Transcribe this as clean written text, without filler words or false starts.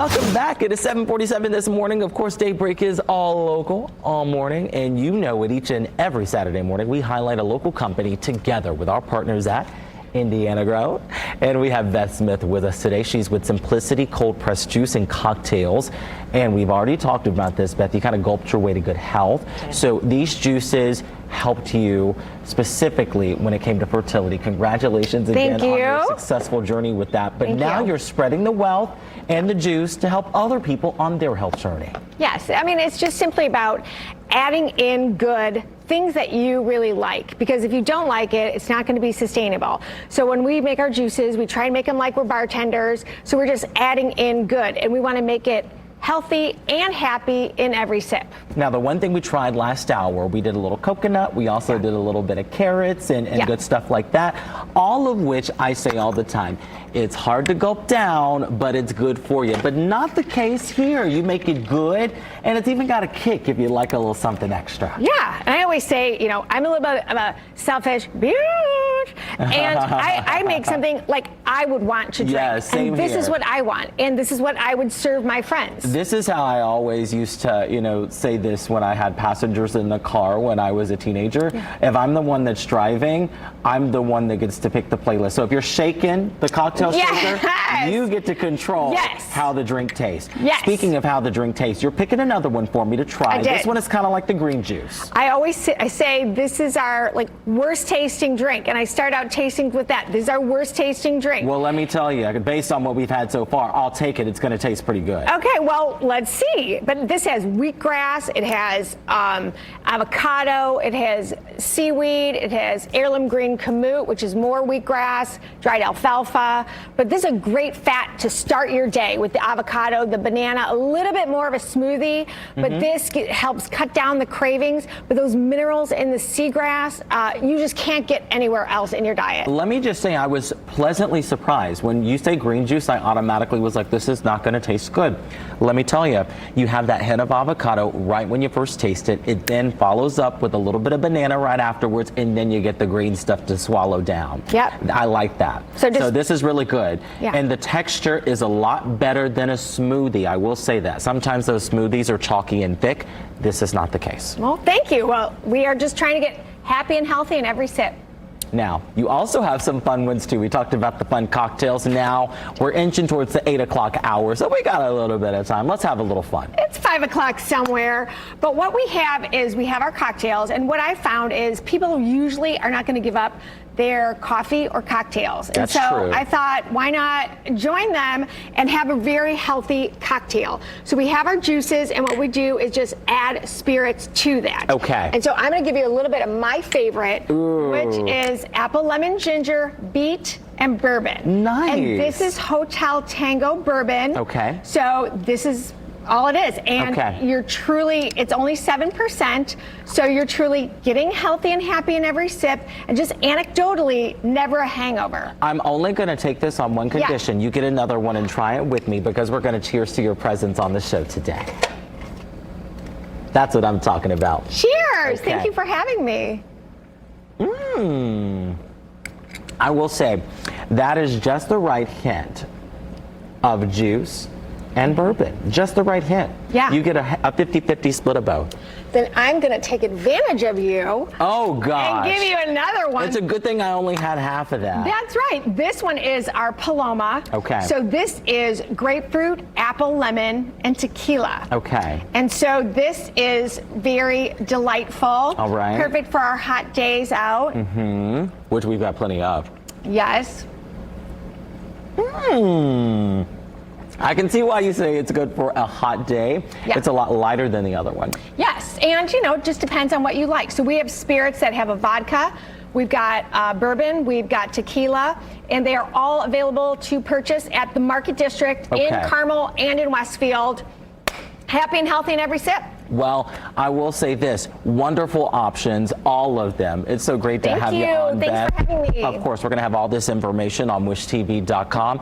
Welcome back. It is 7:47 this morning. Of course, Daybreak is all local, all morning, and you know it. Each and every Saturday morning, we highlight a local company together with our partners at Indiana Grown. And we have Beth Smith with us today. She's with Simplicity Cold Pressed Juice and Cocktails. And we've already talked about this, Beth. You kind of gulped your way to good health. Okay. So these juices helped you specifically when it came to fertility. Congratulations again on your successful journey with that. But now you're spreading the wealth and the juice to help other people on their health journey. Yes, I mean, it's just simply about adding in good things that you really like, because if you don't like it, it's not going to be sustainable. So when we make our juices, we try and make them like we're bartenders. So we're just adding in good, and we want to make it healthy and happy in every sip. Now, the one thing we tried last hour, we did a little coconut. We also did a little bit of carrots and good stuff like that. All of which I say all the time, it's hard to gulp down, but it's good for you. But not the case here. You make it good, and it's even got a kick if you like a little something extra. Yeah, and I always say, you know, I'm a little bit of a selfish bitch, and I make something like I would want to drink. Yeah, same and this here. is what I want, and this is what I would serve my friends. This is how I always used to, you know, say this when I had passengers in the car when I was a teenager. If I'm the one that's driving, I'm the one that gets to pick the playlist. So if you're shaking the cocktail shaker, you get to control how the drink tastes. Speaking of how the drink tastes, you're picking another one for me to try. This one is kind of like the green juice. I say this is our worst tasting drink, and I start out tasting with that. This is our worst tasting drink. Well, let me tell you, based on what we've had so far, I'll take it. It's going to taste pretty good. Okay, well, let's see. But this has wheatgrass, it has avocado, it has seaweed, it has heirloom green kamut, which is more wheatgrass, dried alfalfa. But this is a great fat to start your day with the avocado, the banana, a little bit more of a smoothie. But this helps cut down the cravings with those minerals in the seagrass. You just can't get anywhere else in your diet. Let me just say, I was pleasantly surprised. When you say green juice, I automatically was like, this is not going to taste good. Let me tell you, you have that hint of avocado right when you first taste it. It then follows up with a little bit of banana right afterwards, and then you get the green stuff to swallow down. Yep. I like that. So this is really good. And the texture is a lot better than a smoothie. I will say that. Sometimes those smoothies are chalky and thick. This is not the case. Well, thank you. Well, we are just trying to get happy and healthy in every sip. Now, you also have some fun ones, too. We talked about the fun cocktails. Now, we're inching towards the 8 o'clock hour, so we got a little bit of time. Let's have a little fun. It's 5 o'clock somewhere. But what we have is we have our cocktails, and what I found is people usually are not going to give up their coffee or cocktails. That's and so true. I thought, why not join them and have a very healthy cocktail? So we have our juices, and what we do is just add spirits to that. Okay. And so I'm going to give you a little bit of my favorite, which is apple, lemon, ginger, beet, and bourbon. Nice. And this is Hotel Tango bourbon. Okay. So this is all it is, and you're truly, it's only 7%, so you're truly getting healthy and happy in every sip, and just anecdotally, never a hangover. I'm only going to take this on one condition. You get another one and try it with me, because we're going to cheers to your presence on the show today. That's what I'm talking about. Cheers! Thank you for having me. I will say, that is just the right hint of juice and bourbon. Just the right hint. Yeah. You get a 50-50 split of both. Then I'm going to take advantage of you. Oh, gosh. And give you another one. It's a good thing I only had half of that. That's right. This one is our Paloma. Okay. So this is grapefruit, apple, lemon, and tequila. Okay. And so this is very delightful. All right. Perfect for our hot days out. Which we've got plenty of. Yes. I can see why you say it's good for a hot day. Yeah. It's a lot lighter than the other one. Yes, and you know, it just depends on what you like. So we have spirits that have a vodka, we've got bourbon, we've got tequila, and they are all available to purchase at the Market District in Carmel and in Westfield. Happy and healthy in every sip. Well, I will say this, wonderful options, all of them. It's so great to have you on, Beth. Thanks for having me. Of course, we're going to have all this information on wishtv.com.